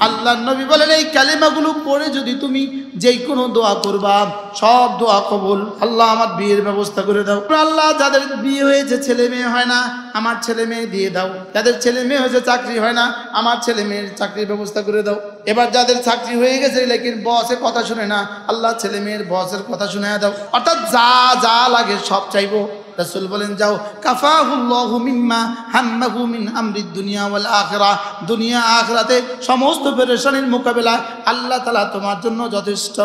আল্লাহ নবী বলেন এই কালিমাগুলো পড়ে যদি তুমি যেই কোনো দোয়া করবা সব দোয়া কবুল। আল্লাহ আমার বিয়ের ব্যবস্থা করে দাও। আল্লাহ যাদের বিয়ে হয়েছে ছেলে মেয়ে হয় না আমার ছেলে মেয়ে দিয়ে দাও। যাদের ছেলে মেয়ে হয়েছে চাকরি হয় না আমার ছেলে মেয়ের চাকরির ব্যবস্থা করে দাও। এবার যাদের চাকরি হয়ে গেছে লেকিন বসের কথা শুনে না আল্লাহ ছেলে মেয়ের বসের কথা শুনে দাও। অর্থাৎ যা যা লাগে সব চাইবো। রাসূল বলেন যাও কাফাহুল্লাহু মিম্মা হাম্মাহু মিন আমরিদ দুনিয়া ওয়াল আখিরাহ। দুনিয়া আখিরাতে সমস্ত পেরেশানির মোকাবেলা আল্লাহ তাআলা তোমার জন্য যথেষ্ট।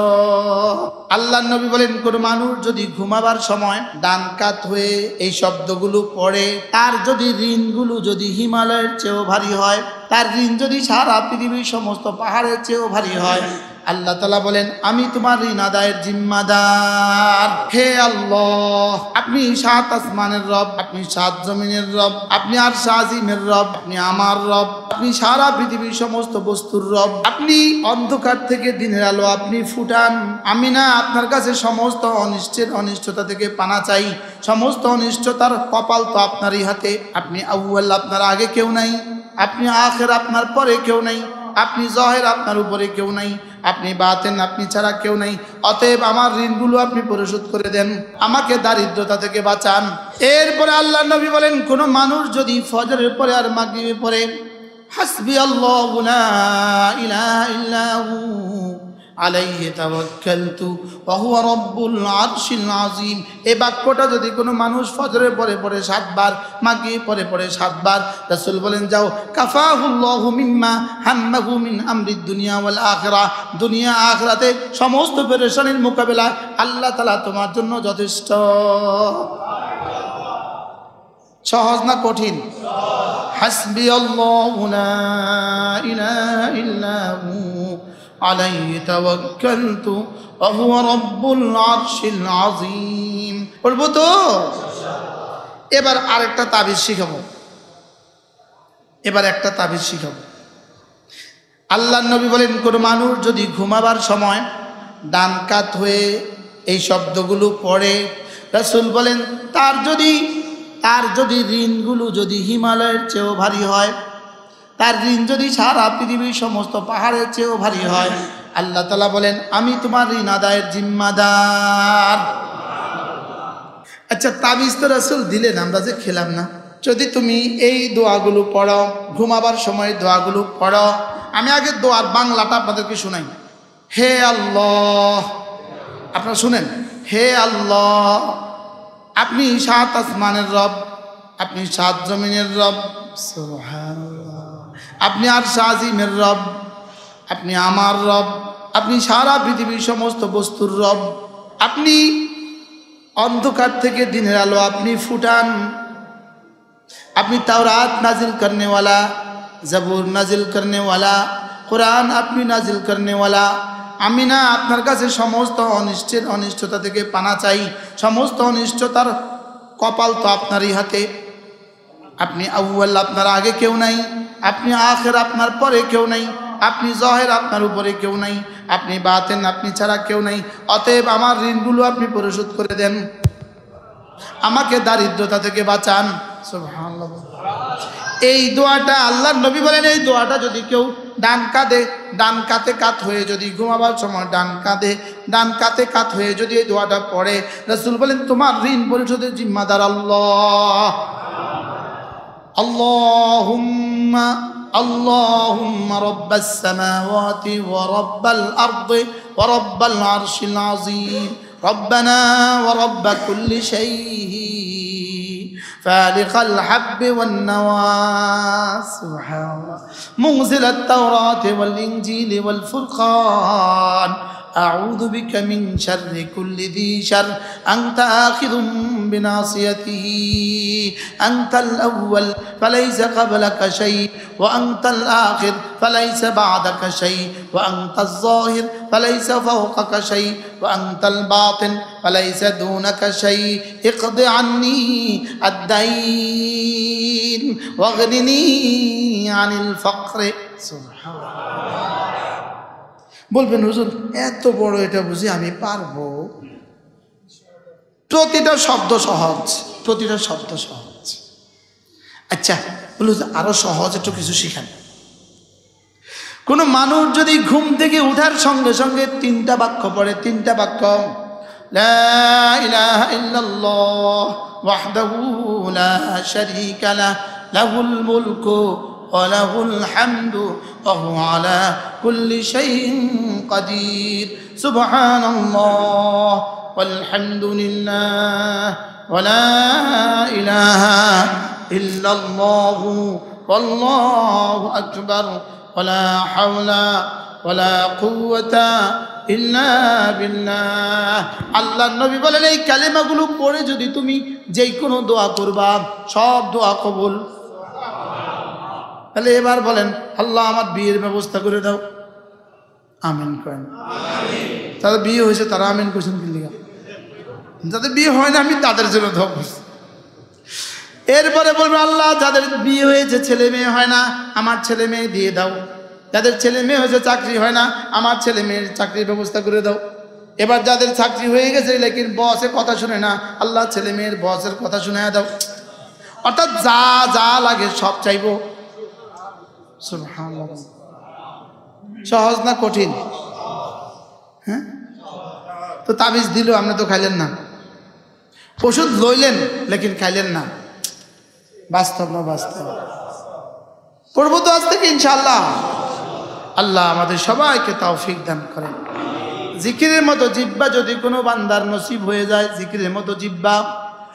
আল্লাহর নবী বলেন কোন মানুষ যদি ঘুমাবার সময় ডান কাত হয়ে এই শব্দগুলো পড়ে তার যদি ঋণগুলো যদি হিমালয়ের চেয়েও ভারী হয়, তার ঋণ যদি সারা পৃথিবীর সমস্ত পাহাড়ের চেয়েও ভারী হয়, আল্লাহ তাআলা বলেন আমি তোমার ঋণ আদায়ের জিম্মাদার। হে আল্লাহ আপনি সাত আসমানের রব, আপনি সাত জমিনের রব, আপনি আরশ আজিমের রব, আপনি আমার রব, আপনি সারা পৃথিবীর সমস্ত বস্তুর রব। আপনি অন্ধকার থেকে দিনের আলো আপনি ফুটান। আমি না আপনার কাছে সমস্ত অনিষ্টতা থেকে পানা চাই। সমস্ত অনিষ্টতার কপাল তো আপনারই হাতে। আপনি আউয়াল আপনার আগে কেউ নাই, আপনি আখির আপনার পরে কেউ নাই, আপনি জহির আপনার উপরে কেউ নাই, আপনি বাতেন আপনি ছাড়া কেউ নাই। অতএব আমার ঋণগুলো আপনি পরিশোধ করে দেন, আমাকে দারিদ্রতা থেকে বাঁচান। এরপরে আল্লাহ নবী বলেন কোন মানুষ যদি ফজরের পরে আর মাগরিবের পরে হাসবি আল্লাহু লা ইলাহা ইল্লা হু আলাইহি তাওয়াক্কালতু ওয়া হুয়া রাব্বুল আরশিল আযীম, এই বাক্যটা যদি কোনো মানুষ ফজরের পরে পরে 7 বার, মাগরিব পরে পরে 7 বার, রাসূল বলেন যাও কাফাহুল্লাহু মিম্মা হাম্মাহু মিন আমরিদ দুনিয়া ওয়াল আখিরাহ। দুনিয়া আখিরাতে সমস্ত পেরেশানির মোকাবেলা আল্লাহ তাআলা তোমার জন্য যথেষ্ট। সহজ না কঠিন? হাসবি আল্লাহু লা ইলাহা ইল্লা হু আলাইহি তাওয়াক্কালতু ওয়া হুয়া রাব্বুল আরশিল আযীম। পড়বো তো? এবার আরেকটা তাবিজ শিখাবো। আল্লাহর নবী বলেন কোন মানুষ যদি ঘুমাবার সময় ডান কাত হয়ে এই শব্দগুলো পড়ে, রাসূল বলেন তার যদি ঋণগুলো যদি হিমালয়ের চেয়েও ভারী হয়, তার ঋণ যদি সারা পৃথিবীর সমস্ত পাহাড়ের চেয়েও ভারী হয়, আল্লাহ তাআলা বলেন আমি তোমার ঋণ আদায়ের জিম্মাদার। আচ্ছা তাবিজ তো রাসূল দিলেন, আমরা যে খেলাম না। যদি তুমি এই দোয়াগুলো পড়ো, ঘুমাবার সময় দোয়াগুলো পড়ো, আমি আগে দোয়ার বাংলাটা আপনাদেরকে শোনাই। হে আল্লাহ, আপনারা শুনেন, হে আল্লাহ আপনি সাত আসমানের রব, আপনি সাত জমিনের রব, সুবহানাল্লাহ, আপনি আরশ আজিমের রব, আপনি আমার রব, আপনি সারা পৃথিবীর সমস্ত বস্তুর রব। আপনি অন্ধকার থেকে দিনের আলো আপনি ফুটান। আপনি তাওরাত নাজিল करने वाला, জবুর নাজিল करने वाला, কোরআন আপনি নাজিল करने वाला। আমি না আপনার কাছে সমস্ত অনিষ্টতা থেকে পানা চাই। সমস্ত অনিষ্টতার কপাল তো আপনারই হাতে। আপনি আউয়াল আপনার আগে কেউ নাই, আপনি আখির আপনার পরে কেউ নাই, আপনি জহির আপনার উপরে কেউ নাই, আপনি বাতেন আপনি ছাড়া কেউ নাই। অতএব আমার ঋণগুলো আপনি পরিশোধ করে দেন, আমাকে দারিদ্রতা থেকে বাঁচান। সুবহানাল্লাহ। এই দোয়াটা আল্লাহর নবী বলেন এই দোয়াটা যদি কেউ ডান কাতে কাত হয়ে যদি ঘুমাবার সময় ডান কাতে কাত হয়ে যদি এই দোয়াটা পড়ে, রাসূল বলেন তোমার ঋণ পরিশোধের জিম্মাদার আল্লাহ। আল্লাহুম্মা রাব্বাস সামাওয়াতি ওয়া রাব্বাল আরদি ওয়া রাব্বাল আরশিল আযীম রব্বানা ওয়া রাব্ব কুল্লি শাইইন فالق الحب والنوى سبحان الله منزل التوراة والإنجيل والفرقان أعوذ بك من شر كل ذي شر أنت آخذ بناصيته أنت الأول فليس قبلك شيء وأنت الآخر فليس بعدك شيء وأنت الظاهر فليس فوقك شيء وأنت الباطن فليس دونك شيء اقض عني الدين واغنني عن الفقر سبحان الله। বলবেন হুজুর এত বড় এটা বুঝি আমি পারবো? প্রতিটা শব্দ সহজ। আচ্ছা বলুন আরো সহজ একটু কিছু শিখান। কোন মানুষ যদি ঘুম থেকে উঠার সঙ্গে সঙ্গে তিনটা বাক্য পড়ে, তিনটা বাক্য, লা ইলাহা ইল্লাল্লাহ ওয়াহদাহু লা শারীকা লাহ লাহুল মুলকু ওয়া লাহুল হামদু ওয়া হুয়া আলা কুল্লি শাইইন কাদির, সুবহানাল্লাহ ওয়াল হামদুলিল্লাহ ওয়া লা ইলাহা ইল্লাল্লাহু ওয়াল্লাহু আকবার ওয়ালা হাওলা ওয়ালা কুওয়াতা ইল্লা বিল্লাহ। আল্লাহর নবী বলেন এই কালেমাগুলো পড়ে যদি তুমি যেই কোনো দোয়া করবা সব দোয়া কবুল। তাহলে এবার বলেন আল্লাহ আমার বিয়ের ব্যবস্থা করে দাও, আমিন করেন। তাদের বিয়ে হয়েছে তারা আমিন করছেন কি লিগা? যাদের বিয়ে হয় না আমি তাদের জন্য দোয়া করছি। এরপরে বলবো আল্লাহ যাদের বিয়ে হয়েছে ছেলে মেয়ে হয় না আমার ছেলে মেয়ে দিয়ে দাও, যাদের ছেলে মেয়ে হয়েছে চাকরি হয় না আমার ছেলে মেয়ের চাকরির ব্যবস্থা করে দাও। এবার যাদের চাকরি হয়ে গেছে লেকিন বসের কথা শুনে না, আল্লাহ ছেলে মেয়ের বসের কথা শুনে দাও। অর্থাৎ যা যা লাগে সব চাইবো। সুবহানাল্লাহ। সহজ না কঠিন? হ্যাঁ, তো তাবিজ দিল আপনি তো খাইলেন না, ওষুধ লইলেন লেকিন খাইলেন না, বাস্তব না বাস্তব? পড়বো তো আজ থেকে ইনশাআল্লাহ। আল্লাহ আমাদের সবাইকে তৌফিক দান করেন। জিকিরের মতো জিহ্বা যদি কোনো বান্দার নসিব হয়ে যায়, জিকিরের মতো জিহ্বা,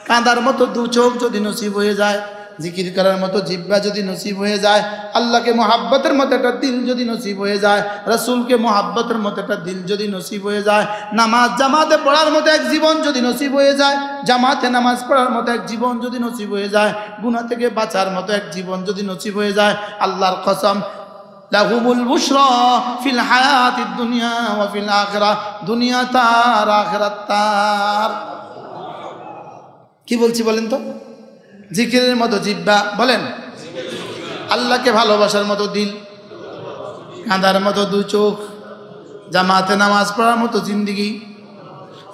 কাঁদার মতো দু চোখ যদি নসিব হয়ে যায়, জিকির করার মতো জিহ্বা যদি নসিব হয়ে যায়, আল্লাহকে মোহাব্বতের মতো একটা দিল যদি নসিব হয়ে যায়, রাসূলকে মোহাব্বতের মতো একটা দিল যদি নসিব হয়ে যায়, নামাজ জামাতে পড়ার মতো এক জীবন যদি নসিব হয়ে যায়, জামাতে নামাজ পড়ার মতো এক জীবন যদি নসিব হয়ে যায়, গুনাহ থেকে বাঁচার মতো এক জীবন যদি নসিব হয়ে যায়, আল্লাহর কসম লাহুমুল বুশরা ফিল হায়াতিদ দুনিয়া ওয়া ফিল আখিরাহ, দুনিয়া তার আখিরাত তার। কি বলছি বলেন তো? জিকিরের মতো জিহ্বা, বলেন আল্লাহকে ভালোবাসার মতো দিল, কাঁদার মতো দু চোখ, জামাতে নামাজ পড়ার মতো জিন্দিগি,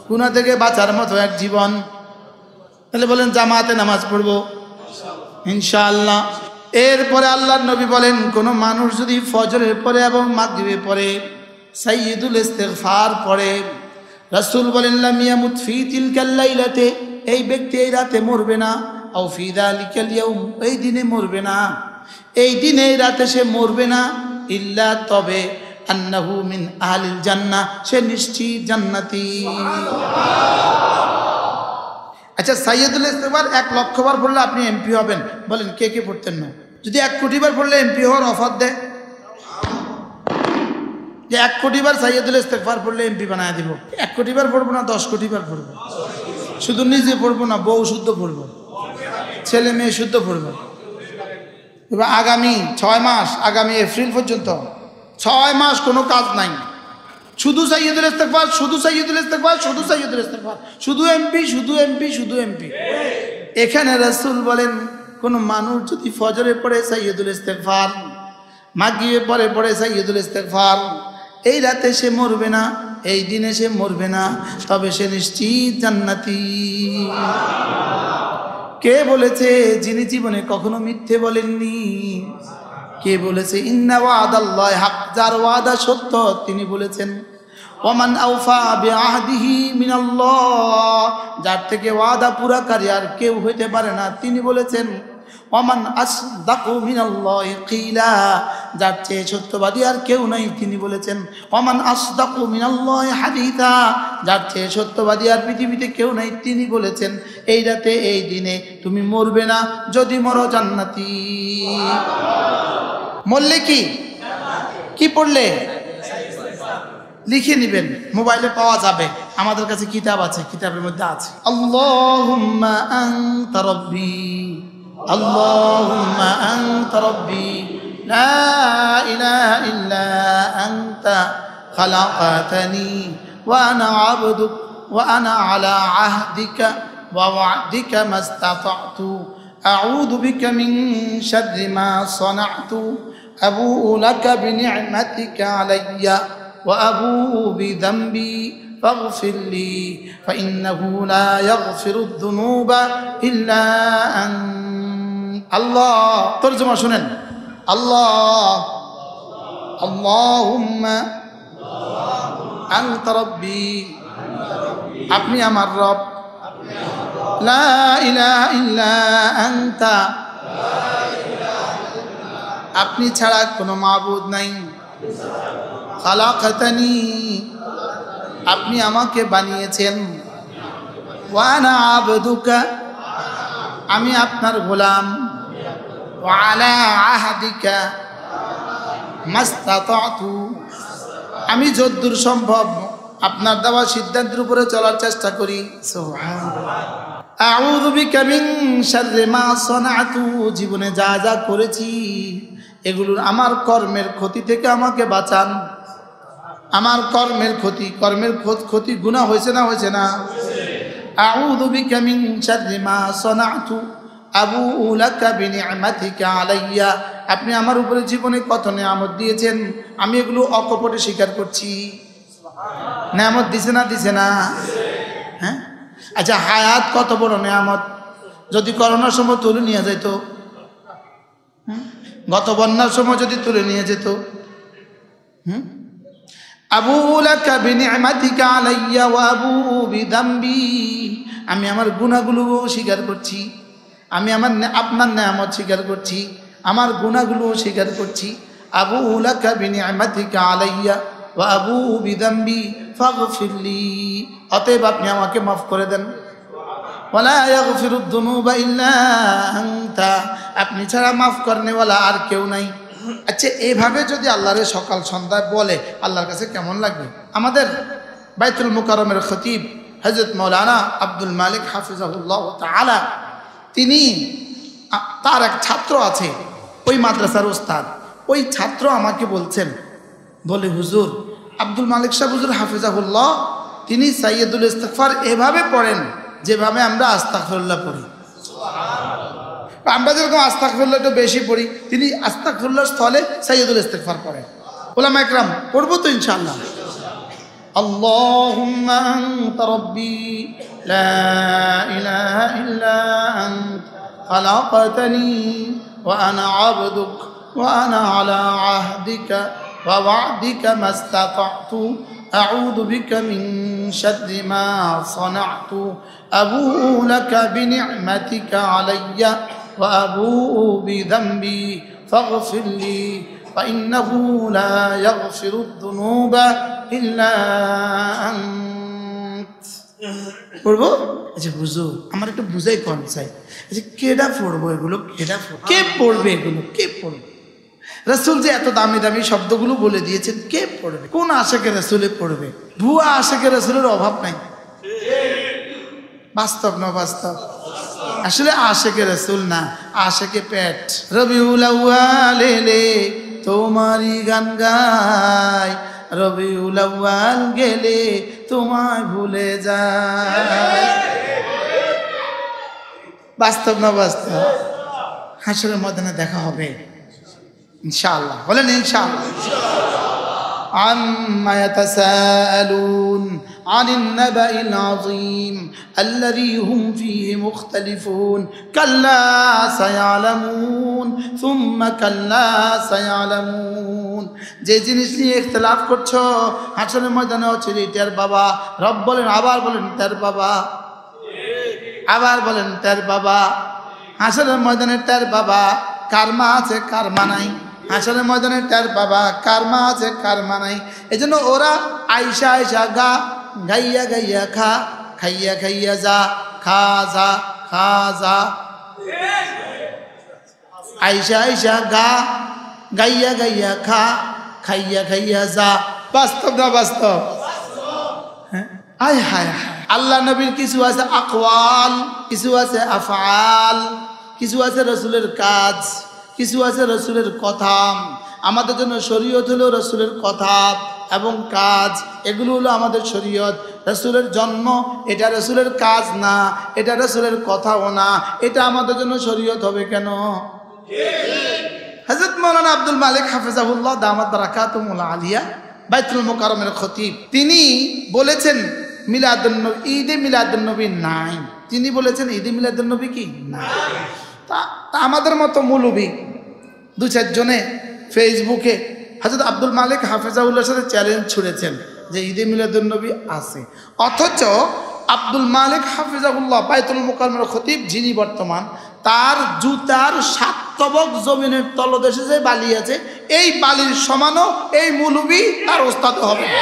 গুনাহ থেকে বাঁচার মতো এক জীবন। তাহলে বলেন জামাতে নামাজ পড়বো ইনশাআল্লাহ। এরপরে আল্লাহর নবী বলেন কোন মানুষ যদি ফজরের পরে এবং মাগরিবের পরে সাইয়্যিদুল ইস্তিগফার পড়ে, রাসূল বলেন লাম ইয়ামুত ফি তিলকাল লাইলাতে, এই ব্যক্তি এই রাতে মরবে না, আও ফি যালিকাল ইয়াউম, এই দিনে মরবে না, এই দিনে এই রাতে সে মরবে না, ইল্লা তবে আন্নাহু মিন আহলিল জান্নাহ, সে নিশ্চিত জান্নাতি। আচ্ছা সাইয়্যিদুল ইস্তিগফার 1 লক্ষ বার পড়লে আপনি এমপি হবেন, বলেন কে কে পড়তেন না? যদি 1 কোটি বার পড়লে এমপি হওয়ার অফার দেয়, যে 1 কোটি বার সাইয়্যিদুল ইস্তিগফার পড়লে এমপি বানায় দিব, 1 কোটি বার পড়বো না 10 কোটি বার পড়বো, শুধু নিজে পড়বো না বউ শুদ্ধ পড়বো, ছেলে মেয়ে শুদ্ধ পড়বো। এবার আগামী 6 মাস, আগামী এপ্রিল পর্যন্ত 6 মাস কোনো কাজ নাই, শুধু সাইয়্যিদুল ইস্তিগফার, শুধু সাইয়্যিদুল ইস্তিগফার, শুধু সাইয়্যিদুল ইস্তিগফার, শুধু এমপি, শুধু এমপি, শুধু এমপি। এখানে রাসূল বলেন কোন মানুষ যদি ফজরে পড়ে সাইয়্যিদুল ইস্তিগফার, মাগরিবে পড়ে সাইয়্যিদুল ইস্তিগফার, এই রাতে সে মরবে না, এই দিনে সে মরবে না, তবে সে নিশ্চিত জান্নাতি। কে বলেছে? যিনি জীবনে কখনো মিথ্যে বলেননি। কে বলেছে? ইন্না ওয়াদাল্লাহি হক, যার ওয়াদা সত্য তিনি বলেছেন। ওমান আওফা বিআহদিহি মিনাল্লাহ, যার থেকে ওয়াদা পুরাকারী আর কেউ হইতে পারে না তিনি বলেছেন। ওমান আসদাকু মিনাল্লাহি কিলা, যার চেয়ে সত্যবাদী আর কেউ নাই তিনি বলেছেন। ওমান আসদাকু মিনাল্লাহি হাদিসা, যার চেয়ে সত্যবাদী আর পৃথিবীতে কেউ নাই তিনি বলেছেন। এই রাতে এই দিনে তুমি মরবে না, যদি মরো জান্নাতি। মরলে কি কি পড়লে লিখে নিবেন, মোবাইলে পাওয়া যাবে, আমাদের কাছে কিতাব আছে, কিতাবের মধ্যে আছে। আল্লাহুম্মা আনতা রাব্বি, আল্লাহুম্মা আনতা রাব্বি, লা ইলাহা ইল্লা আনতা খালাকতানি ওয়া আনা আবদুক ওয়া আনা আলা আহদিকা ওয়া ওয়া'দিকা মাস্তাতা'তু আউযু বিকা মিন শাররি মা সানা'তু আবু'ু লাকা বিনি'মাতিকা আলাইয়া وأبوء بذنبي فاغفر لي فإنه لا يغفر الذنوب إلا أنت। الله তরজমা শুনেন, আল্লাহ আল্লাহুম্মা আনতা রাব্বি, আপনি আমার রব, লা ইলাহা ইল্লা আনতা, আপনি ছাড়া কোনো মাবুদ নাই, খালাকাতানি, আপনি আমাকে বানিয়েছেন, ওয়া আনা আবদুকা, আমি আপনার গোলাম, ওয়া আলা আহাদিকা মাস্তাতাতু, আমি যদ্দূর সম্ভব আপনার দেওয়া সিদ্ধান্তের উপরে চলার চেষ্টা করি। সুবহানাল্লাহ। আউযু বিকা মিন শাররি মা সানাতু, জীবনে যা যা করেছি এগুলোর আমার কর্মের ক্ষতি থেকে আমাকে বাঁচান। আমার কর্মের ক্ষতি গুনাহ হয়েছে না হয়েছে না? আউযু বিকা মিন শাররি মা সানাতু আবুউ লাকা বিনি'মাতিকা আলাইয়া, আপনি আমার উপরে জীবনে কত নিয়ামত দিয়েছেন, আমি এগুলো অকপটে স্বীকার করছি। নিয়ামত দিছে না দিছে না? হ্যাঁ, আচ্ছা হায়াত কত বড় নিয়ামত, যদি করোনার সময় তুলে নিয়ে যেত, গত বন্যার সময় যদি তুলে নিয়ে যেত। আবুউ লাকা বিনি'মাতিকা আলাইয়া ওয়া আবুউ বিযামবি, আমি আমার গুনাহগুলো স্বীকার করছি, আমি আপনার নিয়ামত স্বীকার করছি, আমার গুনাহগুলো স্বীকার করছি। আবুউ লাকা বিনি'মাতিকা আলাইয়া ওয়া আবুউ বিযামবি ফাগফিরলি, অতএব আপনি আমাকে মাফ করে দেন। ওয়ালা ইয়াগফিরুদ দুনুবা ইল্লা আনতা, আপনি ছাড়া মাফ করনেওয়ালা আর কেউ নাই। আচ্ছা, এইভাবে যদি আল্লাহরে সকাল সন্ধ্যায় বলে আল্লাহর কাছে কেমন লাগবে? আমাদের বাইতুল মুকাররমের খতিব হযরত মাওলানা আব্দুল মালিক হাফিজাহুল্লাহ তাআলা, তিনি, তার এক ছাত্র আছে ওই মাদ্রাসার ওস্তাদ, ওই ছাত্র আমাকে বলছেন, বলে হুজুর আব্দুল মালিক সাহেব হুজুর হাফিজাহুল্লাহ, তিনি সাইয়্যিদুল ইস্তিগফার এভাবে পড়েন যেভাবে আমরা আস্তাগফিরুল্লাহ পড়ি। আমরা যেরকম আস্তাগফিরুল্লাহ একটু বেশি পড়ি, তিনি আস্তাগফিরুল্লাহর স্থলে সাইয়্যিদুল ইস্তিগফার পড়েন। উলামা ইকরাম পড়বো তো ইনশাআল্লাহ। আল্লাহুম্মা আনতা রাব্বি লা ইলাহা ইল্লা আনতা খালাকতানি ওয়া আনা আবদুক ওয়া আনা আলা আহদিকা ওয়া ওয়া'দিকা মাস্তাতা'তু আউযু বিকা মিন শাররি মা সানা'তু আবুউ লাকা বিনি'মাতিকা আলাইয়া ওয়া আবুউ বিযামবি ফাগফিরলি ফাইন্নাহু লা ইয়াগফিরুদ দুনুবা ইল্লা আনত। পড়বো? আচ্ছা হুজুর আমার একটু বুঝাই কোন চাই, আচ্ছা কেডা পড়বো এগুলো, কে পড়বে এগুলো, কে পড়বে? রাসূল যে এত দামি দামি শব্দগুলো বলে দিয়েছেন, কে পড়বে? কোন আশিকে রাসূলে পড়বে? ভুয়া আশিকে রাসূলের অভাব নাই। বাস্তব না বাস্তব? আসলে আশিকে রাসূল না, আশিকে পেট। রবিউল আউয়াল এলে তোমারই গান গায়, রবিউল আউয়াল গেলে তোমায় ভুলে যায়। বাস্তব না বাস্তব? হাসরের ময়দানে দেখা হবে ইনশাআল্লাহ, বলেন ইনশাআল্লাহ। عما يتساءلون عن النبأ العظيم الذي هم فيه مختلفون كلا سيعلمون ثم كلا سيعلمون। যে জিনিস নিয়ে ইখতিলাফ করছো হাসরের ময়দানে হচ্ছে এটার বাবা। রব বলেন, আবার বলেন তার বাবা, আবার বলেন তার বাবা। হাসরের ময়দানে তার বাবা, কার মা আছে কার মা নাই। হাসরের ময়দানে তার বাবা, কার মা আছে কার মা নাই। এই জন্য ওরা আইসা আইসা গা, গাইয়া গাইয়া খা, খাইয়া খাইয়া যা, খা যা, খা যা। আইসা আইসা গা, গাইয়া গাইয়া খা, খাইয়া খাইয়া যা। বাস্তব না বাস্তব? হায় হায় হায়। আল্লাহ নবীর কিছু আছে আকওয়াল, কিছু আছে আফআল, কিছু আছে রসুলের কাজ, কিছু আছে রসুলের কথা। আমাদের জন্য শরীয়ত হলো রসুলের কথা এবং কাজ, এগুলো হলো আমাদের শরীয়ত। রসুলের জন্ম এটা রসুলের কাজ না, এটা রসুলের কথাও না, এটা আমাদের জন্য শরীয়ত হবে কেন? হযরত মাওলানা আব্দুল মালিক হাফিজাহুল্লাহ দামাত বারাকাতুহুল আলিয়া বাইতুল মুকাররমের খতিব, তিনি বলেছেন মিলাদুন নবী, ঈদে মিলাদুন নবী নাই। তিনি বলেছেন ঈদে মিলাদুন নবী কি না। তা আমাদের মতো মৌলবী দু চারজনে ফেসবুকে হযরত আব্দুল মালিক হাফেজাউল্লাহর সাথে চ্যালেঞ্জ ছুড়েছেন যে ঈদে মিলাদুন্নবী আছে, অথচ আব্দুল মালিক হাফেজাউল্লাহ বাইতুল মুকাররমের খতিব যিনি বর্তমান, তার জুতার 7 তবক জমিনের তলদেশে যে বালি আছে, এই বালির সমানও এই মৌলবী তার ওস্তাদ হবে না।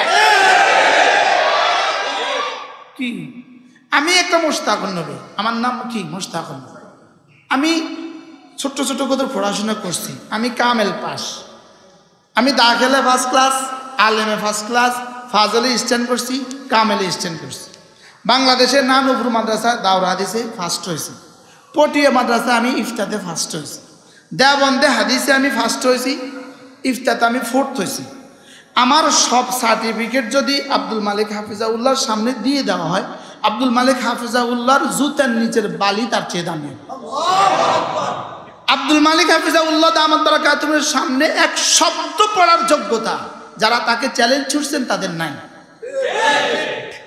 কি আমি একটা মুশতাকুন নবী, আমার নাম কি মুশতাকুন নবী, আমি ছোট্ট ছোট্ট করে পড়াশোনা করছি, আমি কামেল পাস, আমি দাখিলে ফার্স্ট ক্লাস, আলেমে ফার্স্ট ক্লাস, ফাজলে স্ট্যান্ড করছি, কামেলে স্ট্যান্ড করছি। বাংলাদেশের নানুপুর মাদ্রাসায় দাওরা হাদিসে ফার্স্ট হয়েছি, পটিয়া মাদ্রাসায় আমি ইফতাতে ফার্স্ট হয়েছি, দেওবন্দে হাদিসে আমি ফার্স্ট হয়েছি, ইফতাতে আমি 4th হয়েছি। আমার সব সার্টিফিকেট যদি আব্দুল মালিক হাফিজাউল্লাহর সামনে দিয়ে দেওয়া হয়, আব্দুল মালিক হাফিজাউল্লাহর জুতার নিচের বালি তার চেয়ে দামি। আব্দুল মালিক হাফিজাউল্লাহ দামাত বারাকাতুহুর সামনে এক শব্দ পড়ার যোগ্যতা যারা তাকে চ্যালেঞ্জ ছুটছেন তাদের নাই।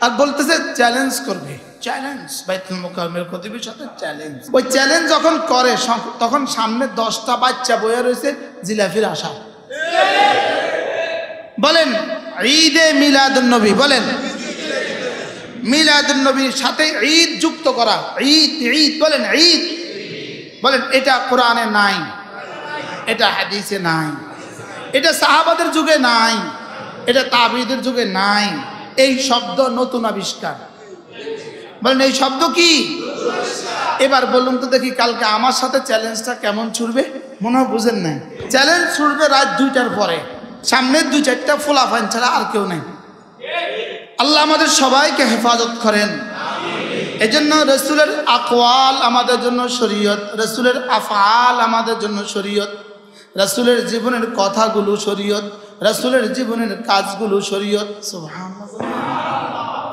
আর বলতেছে চ্যালেঞ্জ করবে, চ্যালেঞ্জ বাইতুল মুকাররমের খতিবের সাথে চ্যালেঞ্জ। ওই চ্যালেঞ্জ যখন করে তখন সামনে 10টা বাচ্চা বইয়া রয়েছে জিলাফির আশা। বলেন ঈদে মিলাদুন্নবী, বলেন মিলাদুন্নবীর সাথে ঈদ যুক্ত করা, ঈদ ঈদ বলেন ঈদ বলেন, এটা কোরআনে নাই, এটা হাদিসে নাই, এটা সাহাবাদের যুগে নাই, এটা তাবিঈদের যুগে নাই। এই শব্দ নতুন আবিষ্কার। বলেন এই শব্দ কি? এবার বলুন তো দেখি, কালকে আমার সাথে চ্যালেঞ্জটা কেমন ছুড়বে? মনে হয় বুঝেন নাই। চ্যালেঞ্জ ছুড়বে রাত 2টার পরে, সামনের 2-4টা ফুলাফান ছাড়া আর কেউ নেই। আল্লাহ আমাদের সবাইকে হেফাজত করেন। এজন্য রসুলের আকওয়াল আমাদের জন্য শরীয়ত, রসুলের আফআল আমাদের জন্য শরীয়ত, রসুলের জীবনের কথাগুলো শরীয়ত, রসুলের জীবনের কাজগুলো শরীয়ত। সুবহানাল্লাহ।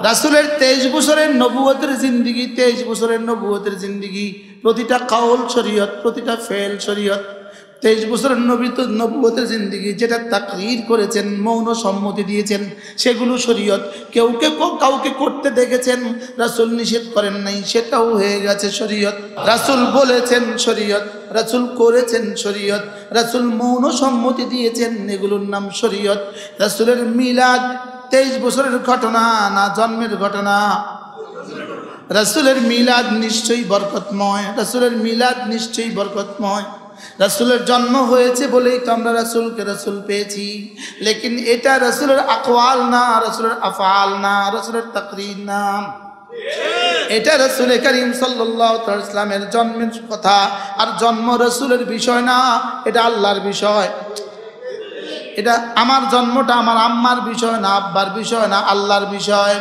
রাসূলের 23 বছরের নবুয়তের জিন্দেগি, 23 বছরের নবুয়তের জিন্দেগি, প্রতিটা কাউল শরীয়ত, প্রতিটা ফেল শরীয়ত। 23 বছরের নবুয়তের জিন্দেগি যেটা তাকরীর করেছেন, মৌন সম্মতি দিয়েছেন, সেগুলো শরীয়ত। কাউকে করতে দেখেছেন, রাসূল নিষেধ করেন নাই, সেটাও হয়ে গেছে শরীয়ত। রাসূল বলেছেন শরীয়ত, রাসূল করেছেন শরীয়ত, রাসূল মৌন সম্মতি দিয়েছেন, এগুলোর নাম শরীয়ত। রাসূলের মিলাদ 23 বছরের ঘটনা না জন্মের ঘটনা? রাসূলের মিলাদ নিশ্চয়ই বরকতময়, রাসূলের মিলাদ নিশ্চয়ই বরকতময়। রাসূলের জন্ম হয়েছে বলেই তো আমরা রাসূলকে রাসূল পেয়েছি, লেকিন এটা রাসূলের আকওয়াল না, রাসূলের আফআল না, রাসূলের তাকরীর না। এটা রাসূল করিম সাল্লাল্লাহু আলাইহি ওয়াসাল্লামের জন্মের কথা, আর জন্ম রাসূলের বিষয় না, এটা আল্লাহর বিষয়। এটা আমার জন্মটা আমার আম্মার বিষয় না, আব্বার বিষয় না, আল্লাহর বিষয়।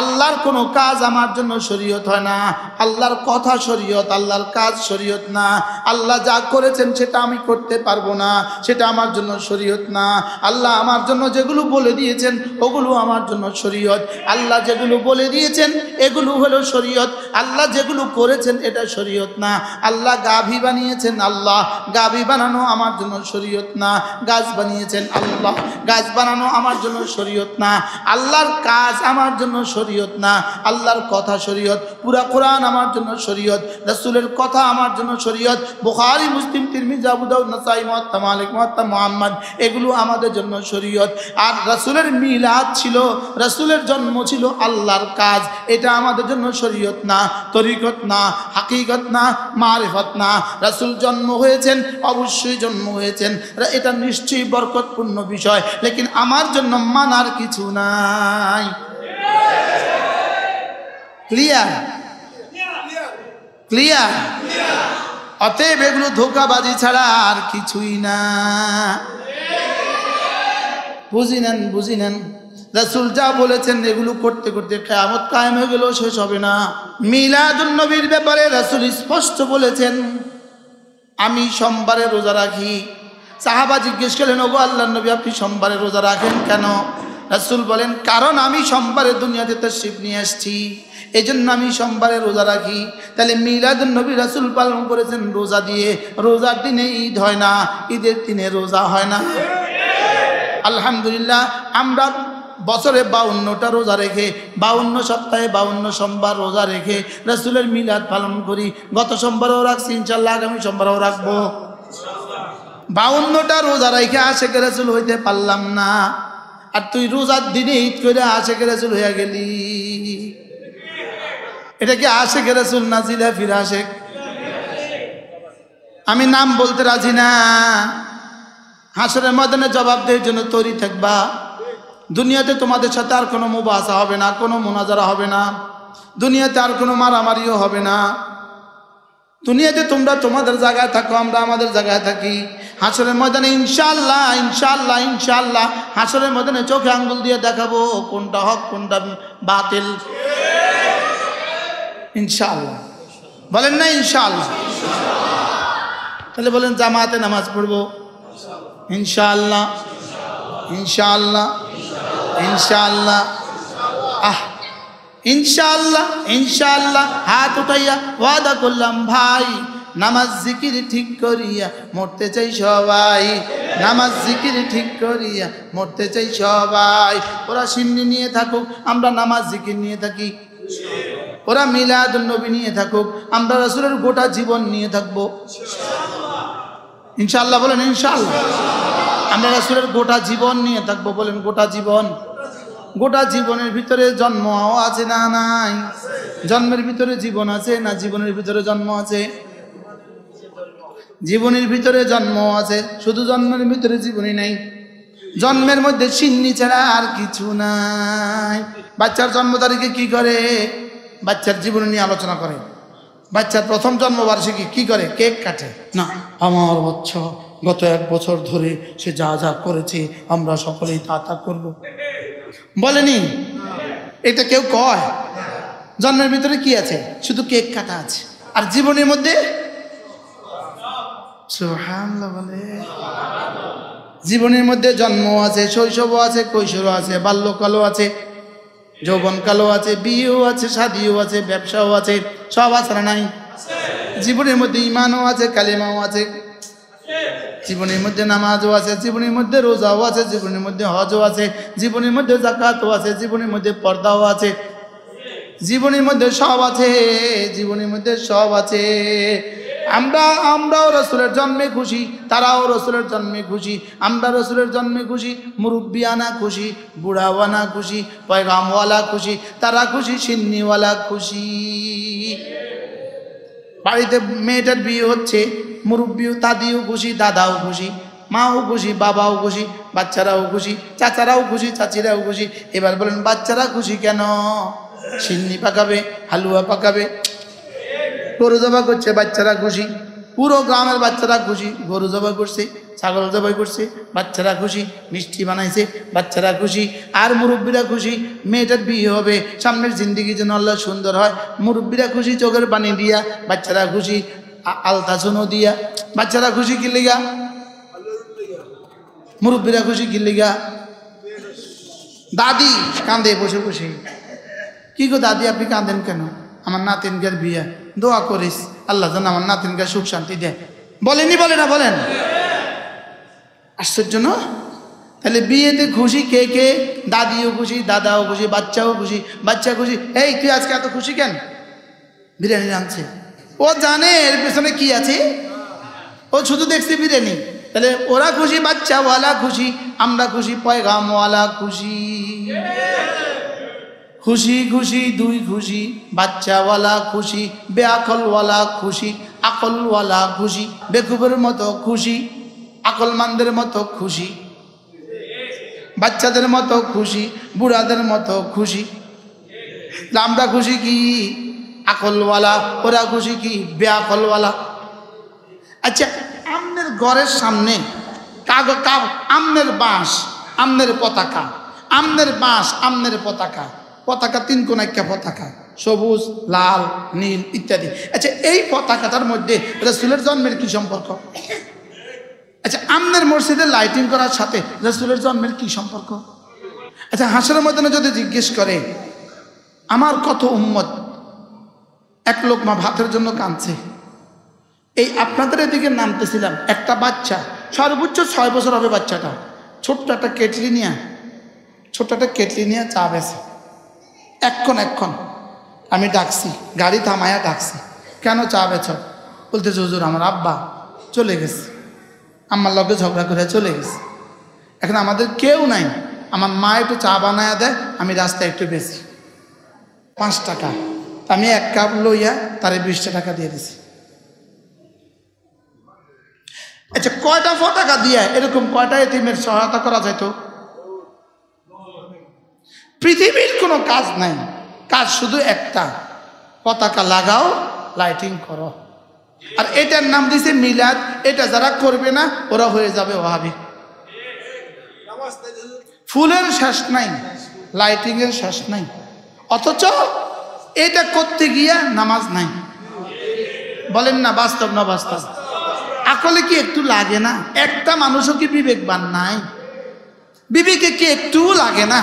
আল্লাহর কোনো কাজ আমার জন্য শরীয়ত হয় না, আল্লাহর কথা শরীয়ত, আল্লাহর কাজ শরীয়ত না। আল্লাহ যা করেছেন সেটা আমি করতে পারবো না, সেটা আমার জন্য শরীয়ত না। আল্লাহ আমার জন্য যেগুলো বলে দিয়েছেন ওগুলো আমার জন্য শরীয়ত। আল্লাহ যেগুলো বলে দিয়েছেন এগুলো হলো শরীয়ত, আল্লাহ যেগুলো করেছেন এটা শরীয়ত না। আল্লাহ গাভী বানিয়েছেন, আল্লাহ গাভী বানানো আমার জন্য শরীয়ত না। গাছ বানিয়েছেন আল্লাহ, গাছ বানানো আমার জন্য শরীয়ত না। আল্লাহর কাজ আমার জন্য শরীয়ত না, আল্লাহর কথা শরীয়ত। পুরা কোরআন আমার জন্য শরীয়ত, রাসূলের কথা আমার জন্য শরীয়ত। বুখারী, মুসলিম, তিরমিজি, আবু দাউদ, নাসাঈ, মুওয়াত্তা মালিক, মুওয়াত্তা মুহাম্মদ, এগুলো আমাদের জন্য শরীয়ত। আর রাসূলের মিলাদ ছিল, রাসূলের জন্ম ছিল আল্লাহর কাজ, এটা আমাদের জন্য শরীয়ত না, তরিকত না, হাকিকত না, মারিফত না। রাসূল জন্ম হয়েছেন, অবশ্যই জন্ম হয়েছেন, এটা নিশ্চয়ই বরকতপূর্ণ বিষয়, লেকিন আমার জন্য মানার কিছু নাই। ক্লিয়ার? ক্লিয়ার? অতএব এগুলো ধোঁকাবাজি ছাড়া আর কিছুই না। বুঝি নেন, বুঝি নেন। রাসূল যা বলেছেন এগুলো করতে করতে কিয়ামত কায়েম হয়ে গেল, শেষ হবে না। মিলাদুন নবীর ব্যাপারে রাসূল স্পষ্ট বলেছেন, আমি সোমবারে রোজা রাখি। সাহাবা জিজ্ঞেস করলেন, ওগো আল্লাহর নবী, আপনি সোমবারে রোজা রাখেন কেন? রাসূল বলেন, কারণ আমি সোমবারে দুনিয়াতে তাশরীফ নিয়ে আসছি, এই জন্য আমি সোমবারে রোজা রাখি। তাহলে মিলাদুন নবী রাসূল পালন করেছেন রোজা দিয়ে। রোজার দিনে ঈদ হয় না, ঈদের দিনে রোজা হয় না। আলহামদুলিল্লাহ, আমরা বছরে 52টা রোজা রেখে, 52 সপ্তাহে 52 সোমবার রোজা রেখে রাসূলের মিলাদ পালন করি। গত সোমবারও রাখছি, ইনশাআল্লাহ আগামী সোমবারও রাখবো। 52টা রোজা রাইখে আশেখ রাসূল হইতে পারলাম না, আর তুই রোজার দিনে ঈদ করে আশেখ রাসূল হইয়া গেলি। এটা কি আশেখ রাসূল না জিলা ফির আশেখ? আমি নাম বলতে রাজি না। হাসরের ময়দানে জবাব দেওয়ার জন্য তৈরি থাকবা। দুনিয়াতে তোমাদের সাথে আর কোনো মুবাসা হবে না, কোনো মুনাজারা হবে না, দুনিয়াতে আর কোনো মারামারিও হবে না। দুনিয়াতে তোমরা তোমাদের জায়গায় থাকো, আমরা আমাদের জায়গায় থাকি। হাসরের ময়দানে ইনশাআল্লাহ ইনশাআল্লাহ ইনশাআল্লাহ হাসরের ময়দানে চোখে আঙ্গুল দিয়ে দেখাবো কোনটা হক কোনটা বাতিল। ইনশাআল্লাহ বলেন না? ইনশাআল্লাহ। তাহলে বলেন জামাতে নামাজ পড়বো ইনশাআল্লাহ ইনশাআল্লাহ ইনশাআল্লাহ। ইনশাআল্লাহ ইনশাআল্লাহ হাত উঠাইয়া ওয়াদা করলাম ভাই, নামাজ জিকির ঠিক করিয়া মরতে চাই সবাই, নামাজ জিকির ঠিক করিয়া মরতে চাই সবাই। ওরা সিন্নি নিয়ে থাকুক, আমরা নামাজ জিকির নিয়ে থাকি। ওরা মিলাদুন নবী নিয়ে থাকুক, আমরা রাসূলের গোটা জীবন নিয়ে থাকবো ইনশাআল্লাহ। বলেন ইনশাআল্লাহ। আমরা রাসূলের গোটা জীবন নিয়ে থাকবো। বলেন গোটা জীবন। গোটা জীবনের ভিতরে জন্ম আছে না নাই? জন্মের ভিতরে জীবন আছে না জীবনের ভিতরে জন্ম আছে? জীবনের ভিতরে জন্ম আছে, শুধু জন্মের ভিতরে জীবনই নাই। জন্মের মধ্যে সিন্নি ছাড়া আর কিছু নাই। বাচ্চার জন্ম তারিখে কি করে? বাচ্চার জীবন নিয়ে আলোচনা করে। বাচ্চার প্রথম জন্মবার্ষিকী কি করে? কেক কাটে না। আমার বাচ্চা গত 1 বছর ধরে সে যা যা করেছে আমরা সকলেই তা তা করবো বলেনি? এটা কেউ কয়? জন্মের ভিতরে কি আছে? শুধু কেক কাটা আছে। আর জীবনের মধ্যে সুবহানাল্লাহ বলে, জীবনের মধ্যে জন্ম আছে, শৈশবও আছে, কৈশোরও আছে, বাল্যকালও আছে, যৌবনকালও আছে, বিয়েও আছে, শাদিও আছে, ব্যবসাও আছে, সব আছে না নাই? জীবনের মধ্যে ঈমানও আছে, কালিমাও আছে, জীবনের মধ্যে নামাজও আছে, জীবনের মধ্যে রোজাও আছে, জীবনের মধ্যে হজও আছে, জীবনের মধ্যে যাকাতও আছে, জীবনের মধ্যে পর্দাও আছে, জীবনের মধ্যে সব আছে, জীবনের মধ্যে সব আছে। আমরাও রাসূলের জন্মে খুশি, তারাও রাসূলের জন্মে খুশি। আমরা রাসূলের জন্মে খুশি, মুরব্বিয়ানা খুশি, বুড়াওয়ানা খুশি, পয়গামওয়ালা খুশি, তারা খুশি, সিন্নিওয়ালা খুশি। বাড়িতে মেয়েটার বিয়ে হচ্ছে, মুরব্বিও দাদিও খুশি, দাদাও খুশি, মাও খুশি, বাবাও খুশি, বাচ্চারাও খুশি, চাচারাও খুশি, চাচিরাও খুশি। এবার বলেন বাচ্চারা খুশি কেন? সিন্নি পাকাবে, হালুয়া পাকাবে, গরু জবাই করছে, বাচ্চারা খুশি। পুরো গ্রামের বাচ্চারা খুশি, গরু জবাই করছে, ছাগল জবাই করছে, বাচ্চারা খুশি, মিষ্টি বানাইছে, বাচ্চারা খুশি। আর মুরব্বীরা খুশি, মেয়েটার বিয়ে হবে, সামনের জিন্দিগি যেন আল্লাহ সুন্দর হয়। মুরব্বীরা খুশি চোখের পানি দিয়া, বাচ্চারা খুশি আলতা চুনো দিয়া। বাচ্চারা খুশি কি লিগা? মুরব্বীরা খুশি কি লিগা? দাদি কাঁদে বসে বসে। কি গো দাদি আপনি কাঁদেন কেন? আমার নাতিনকার বিয়ে, দোয়া করিস আল্লাহ যেন আমার নাতিনকার সুখ শান্তি দেয়। বলেনি? বলে না? বলেন। আশ্চর্য না? তাহলে বিয়েতে খুশি কে কে? দাদিও খুশি, দাদাও খুশি, বাচ্চাও খুশি, বাচ্চা খুশি। এই তুই আজকে এত খুশি কেন? বিরিয়ানি রাঁধছে। ও জানে এর পেছনে কি আছে, ও শুধু দেখছি বিরিয়ানি। তাহলে ওরা খুশি, বাচ্চাওয়ালা খুশি, আমরা খুশি, পয়গামওয়ালা খুশি। খুশি খুশি দুই খুশি, বাচ্চাওয়ালা খুশি, বেআকলওয়ালা খুশি, আকলওয়ালা খুশি, বেকুবের মতো খুশি, আকলমানদের মতো খুশি, বাচ্চাদের মতো খুশি, বুড়াদের মতো খুশি। আমরা খুশি কি? আকলওয়ালা। ওরা খুশি কি? বেআকলওয়ালা। আচ্ছা, আমনের ঘরের সামনে আমনের বাঁশ, আমনের পতাকা, আমনের বাঁশ, আমনের পতাকা, পতাকা 3 কোণ একটা পতাকা, সবুজ, লাল, নীল ইত্যাদি। আচ্ছা, এই পতাকাটার মধ্যে রাসূলের জন্মের কি সম্পর্ক? আচ্ছা, আমনের মসজিদে লাইটিং করার সাথে রাসূলের জন্মের কি সম্পর্ক? আচ্ছা, হাসরের ময়দানে যদি জিজ্ঞেস করে আমার কত উম্মত 1 লোকমা ভাতের জন্য কাঁদছে, এই আপনাদের এদিকে নামতেছিলাম, একটা বাচ্চা সর্বোচ্চ 6 বছর হবে, বাচ্চাটা ছোট্ট একটা কেটলি নিয়ে চা বেছে। এক্ষণ আমি ডাকছি, গাড়ি থামায়া ডাকছি, কেন চা বেছ? বলতেছে হুজুর আমার আব্বা চলে গেছে, আমার লগে ঝগড়া করে চলে গেছে। এখন আমাদের কেউ নাই, আমার মা একটু চা বানায় দেয়, আমি রাস্তায় একটু বেশি 5 টাকা, আমি 1 কাপ লইয়া তারে 20 টাকা দিয়ে দিছি। আচ্ছা, কয়টা টাকা দিয়ে এরকম কয়টা এতিমের সহায়তা করা যেত? পৃথিবীর কোনো কাজ নাই, কাজ শুধু একটা, পতাকা লাগাও, লাইটিং করো। আর এটার নাম দিছে মিলাদ। এটা যারা করবে না ওরা হয়ে যাবে ওয়াহাবি। ফুলের শেষ নাই, লাইটিং এর শেষ নাই, অথচ এটা করতে গিয়া নামাজ নাই। বলেন না বাস্তব না বাস্তব? আকলে কি একটু লাগে না? একটা মানুষও কি বিবেকবান নাই? বিবেকে কি একটুও লাগে না?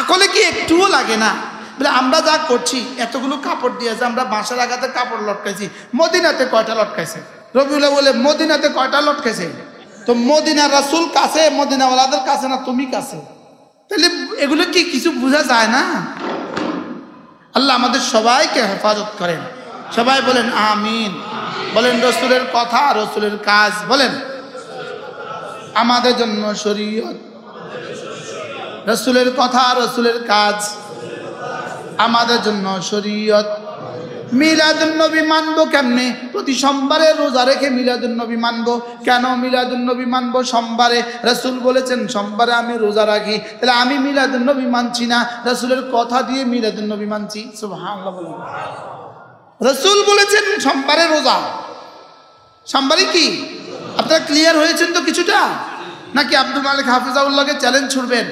আকলে কি একটুও লাগে না? বলে আমরা যা করছি, এতগুলো কাপড় দিয়েছে, আমরা বাঁশের আঘাতে কাপড় লটকাইছি, মদিনাতে কয়টা লটকাইছে? রবিউল্লাহ বলে মদিনাতে কয়টা লটকাইছে? তো মদিনা রাসূল কাছে, মদিনাওয়ালাদের কাছে না তুমি কাছে? তাহলে এগুলো কি কিছু বোঝা যায় না? আল্লাহ আমাদের সবাইকে হেফাজত করেন। সবাই বলেন আমিন। বলেন রসুলের কথা, রসুলের কাজ, বলেন আমাদের জন্য শরীয়ত, রসুলের কথা, রসুলের কাজ আমাদের জন্য শরীয়ত। মিলাদুন্নবী মানবো কেমনে? প্রতি সোমবারে রোজা রেখে মিলাদুন্নবী মানবো। কেন মিলাদুন্নবী মানবো? সোমবারে রাসূল বলেছেন সোমবারে আমি রোজা রাখি, তাহলে আমি মিলাদুন্নবী মানছি না, রাসূলের কথা দিয়ে মিলাদুন্নবী মানছি। সুবহানাল্লাহ বলুন। রাসূল বলেছেন সোমবারে রোজা, সোমবারে কি? আপনারা ক্লিয়ার হয়েছেন তো কিছুটা? নাকি আব্দুল মালিক হাফিজাউল্লাহকে চ্যালেঞ্জ ছুড়বেন?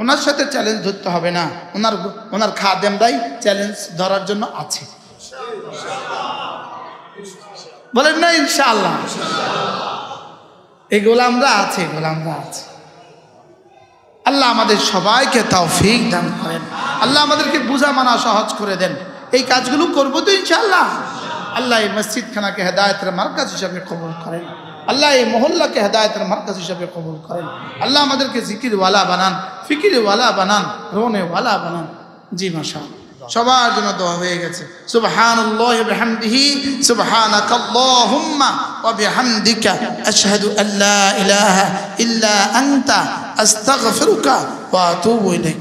ওনার সাথে চ্যালেঞ্জ ধরতে হবে না, ওনার খাদেমরাই চ্যালেঞ্জ ধরার জন্য আছে। বলেন না ইনশাআল্লাহ? এই গোলামরা আছে, গোলামরা আছে। আল্লাহ আমাদের সবাইকে তৌফিক দান করেন। আল্লাহ আমাদেরকে বুঝা মানা সহজ করে দেন। এই কাজগুলো করবো তো ইনশাআল্লাহ। আল্লাহ এই মসজিদ খানাকে হেদায়েতের মার্কাজ হিসাবে কবুল করেন। আল্লাহ এই মহল্লাকে হেদায়েতের মার্কাজ হিসাবে কবুল করেন। আল্লাহ আমাদেরকে জিকিরওয়ালা বানান, ফিকিরওয়ালা বানান, রোনেওয়ালা বানান। জি মাশাআল্লাহ, সবার জন্য দোয়া হয়ে গেছে। সুবহানাল্লাহি ওয়া বিহামদিহি, সুবহানাকাল্লাহুম্মা ওয়া বিহামদিকা, আশহাদু আল্লা ইলাহা ইল্লা আনতা, আস্তাগফিরুকা ওয়া আতুবু ইলাইক।